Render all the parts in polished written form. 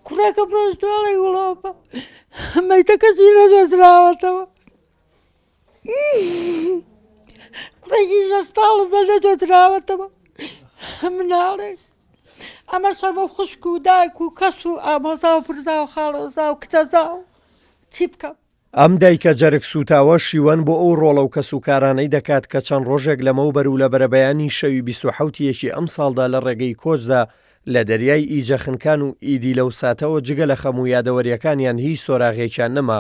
کوڕەکەم ڕۆژدوڵی وڵۆپە مەیتە کەسی نەدۆزراوەتەوە کوڕێکی ژەستاڵم بە نەدۆزراوەتەوە مناڵێک ئەمە سەمە خوشک و دایک و کەس و ئامۆزا و پرزا و خاڵۆزا و کچەزا و چی بکەم ئەم دایکە جەرگ سوتاوە شیوەن بۆ ئەو ڕۆڵە و کەسوکارانەی دەکات کە چەند ڕۆژێک لەمەوبەر و لە بەرەبەیانی شەوی 27 ئەم ساڵدا لە ڕێگەی کۆچدا لە دەریای ئیجەخنکان و ئیدی لەو ساتەوە جگە لە خەموو یادەوەریەکانیان هیچ سۆراغێکیان نەما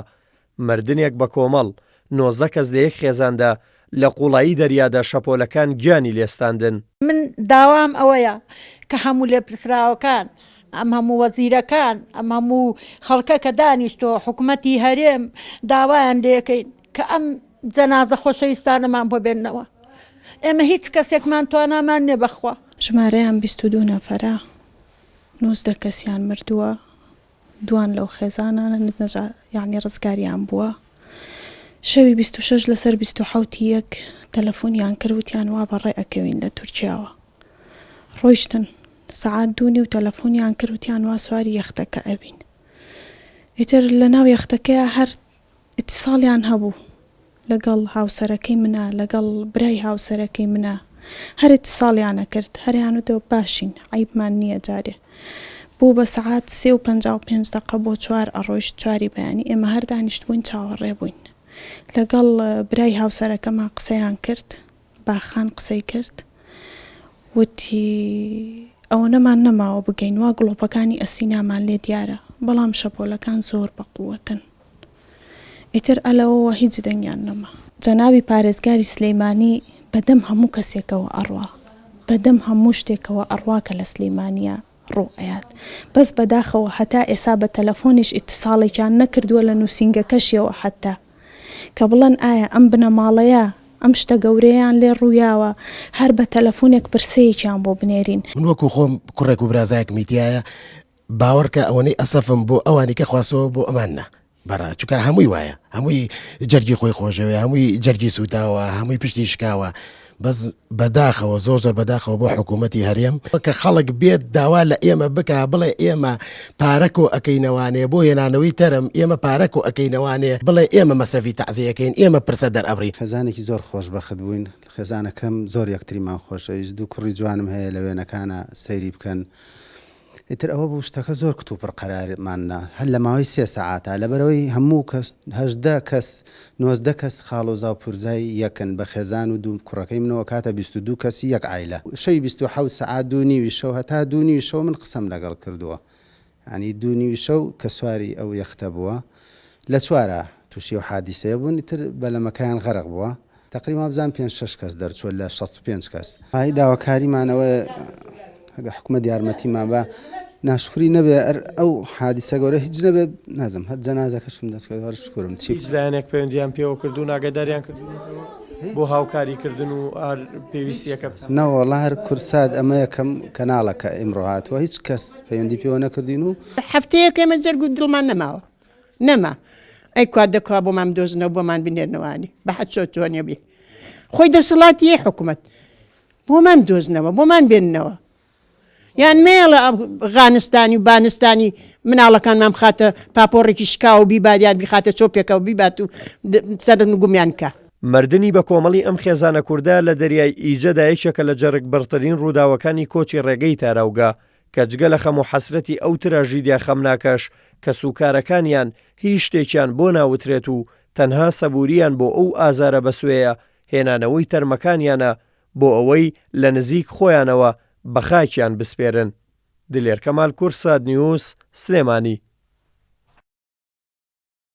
مردنێک بە کۆمەڵ 19 کەس لە یەک خێزاندا لە قوڵایی دەریادا شەپۆلەکان گیانی لێستاندن. من داوام ئەوەیە کە هەموو لێپرسراوەکان ئەم هەموو وەزیرەکان ئەم هەموو خەڵکە کە دانیشتۆ حکوومەتی هەرێم داوایان لێکەین کە ئەم جەنازە خۆشەویستانەمان بۆ بێننەوە ئێمە هیچ کەسێکمان توانامان نێ بەخوا. ژمارەیان 22 نەفەرە 19 کەسیان مردووە دوان لەو خێزانانە یعنی ڕزگاریان بووە شەوی 26 لەسەر 27 تەلەفۆنیان کردوتیان وا بەڕێ ئەکەوین لە تورکیاوە ڕۆیشتن سەعات دوونی و تەلەفۆنیان کردوتیان وا سواری یەختەکە ئەبین ئیتر لە ناو یەختەکەیە هەر ئیتیساڵیان هەبوو لەگەڵ هاوسەرەکەی منە لەگەڵ برای هاوسەرەکەی منە هەر ئیتیساڵیانە کرد هەریانوتەوە باشین عیبمان نییە جارێ بوو بە سەعات 3:55 بۆ 4 ئەڕۆیشت 4 بەیانی ئێمە هەر دانیشت بووین چاوەڕێ بووین لەگەڵ برای هاوسەرەکەما قسەیان کرد باخان قسەی کرد وتی ئەوە نەمان نەماوە بگەین وا گڵۆپەکانی ئەسینامان لێ دیارە بەڵام شەپۆلەکان زۆر بەقووەتن ئیتر ئەلەوەوە هیچ دەنگیان نەما جەنابی پارێزگاری سلەیمانی بەدەم هەموو کەسێکەوە ئەڕوا بەدەم هەموو شتێکەوە ئەڕوا کە لە سلەیمانیە ڕۆئەت بەس بەداخەوە هەتا ئێسا بە تەلەفۆنیش ئیتیساڵێکیان نەکردووە لە نووسینگەکەشیەوە حتا کە بڵێن ئایا ئەم بنەماڵەیە ئەم شتە گەورەیان لێ ڕوویاوە هەر بە تەلەفۆنێک پرسەیەکیان بۆ بنێرین من وەکو خۆم کوڕێک و برازایەک میتیایە باوەڕکە ئەوەنەی ئەسەفم بۆ ئەوانی کە خواستەوە بۆ ئەمانە بەڕا چونکە هەمووی وایە هەمووی جەرگی خۆی خۆشەوێ هەمووی جەرگی سوتاوە هەمووی پشتی شکاوە بەس بەداخەوە زۆر بەداخەوە بۆ حکوومەتی هەرێم کە خەڵک بێت داوا لە ئێمە بکە بڵێ ئێمە پارەک و ئەەکەینەوانێ بۆ هێنانەوەی تەرم ئێمە پارەک و ئەەکەینەوانێ بڵێ ئێمە مەسەفی تەعزیەکەین ئێمە پرسە دەرئەبڕین. خێزانێکی زۆر خۆشبەخت بووین خێزانەکەم زۆر یەکتریمان خۆشەویست دوو کوڕی جوانم هەیە لە وێنەکانە سەیری بکەن ئیتر ئەوە بوو شتەکە زۆر کتوپڕ قەرارماننا هەر لە ماوەی 3 سەعاتە لەبەرەوەی هەموو کەس 18 کەس 19 کەس خاڵۆزا و پورزای یەکن بە خێزان و دوو کوڕەکەی منەوە کاتە 22 کەسی یەک عایلە شەوی 27 سەعات دوونیوی شەو هەتا دوونیوی شەو من قسەم لەگەڵ کردووە ینی دوونیوی شەو کە سواری ئەو یەختە بووە لە چوارە تووشی و حادیسەیە بوون ئیتر بەلەمەکەیان غەرق بووە تقریبا بزان 5-6 کەس دەرچوە لە 65 کەس هاي داواکاریمانەوە حکومەت یارمەتیمان بە ناشکری نەبێ ئەو حادیسە گەورە هیچ نەبێ نازم هەر جەنازەکەشم دەستکەوت شکرم هیچ لایەنێک پەیوەندیان پێوە کردو ئاگاداریان کردو بۆ هاوکاریکردن و پێویستیەکە نەوەڵا هەر کورسات ئەمە یەکەم کەناڵەکە ئێمڕۆ هاتووە هیچ کەس پەیوەندی پێوە نەکردین و هەفتەیەک ئێمە جەرگ و دڵمان نەماوە نەما ئەی کوات دەکوا بۆمان بدۆزنەوە بۆمان بنێرنەوانی بە حەد چۆنیە بێ خۆی دەسەڵاتی حکوومەت بۆمان بدۆزنەوە بۆمان بێننەوە یان مێڵە غانستانی و بانستانی مناڵەکانمان بخاتە پاپۆڕێکی شکا و بیبادیان بخاتە چۆپێکە و بیبات و سەرن گومیان کە مردنی بە کۆمەڵی ئەم خێزانە کووردا لە دەریای ئیجەدا یەکێکە لە جەرگ بەرترین ڕووداوەکانی کۆچی ڕێگەی تاراوگا کە جگە لە خەم و حەسرەتی ئەو تراژیدیا خەمناکەش کە سوکارەکانیان هیچ شتێکیان بۆ ناوترێت و تەنها سەبووریان بۆ ئەو ئازارە بەسوەیە هێنانەوەی تەرمەکانیانە بۆ ئەوەی لە نزیک خۆیانەوە بە خاکیان بسپێرن. دلێر کەمال کورساد نیوز سلێمانی.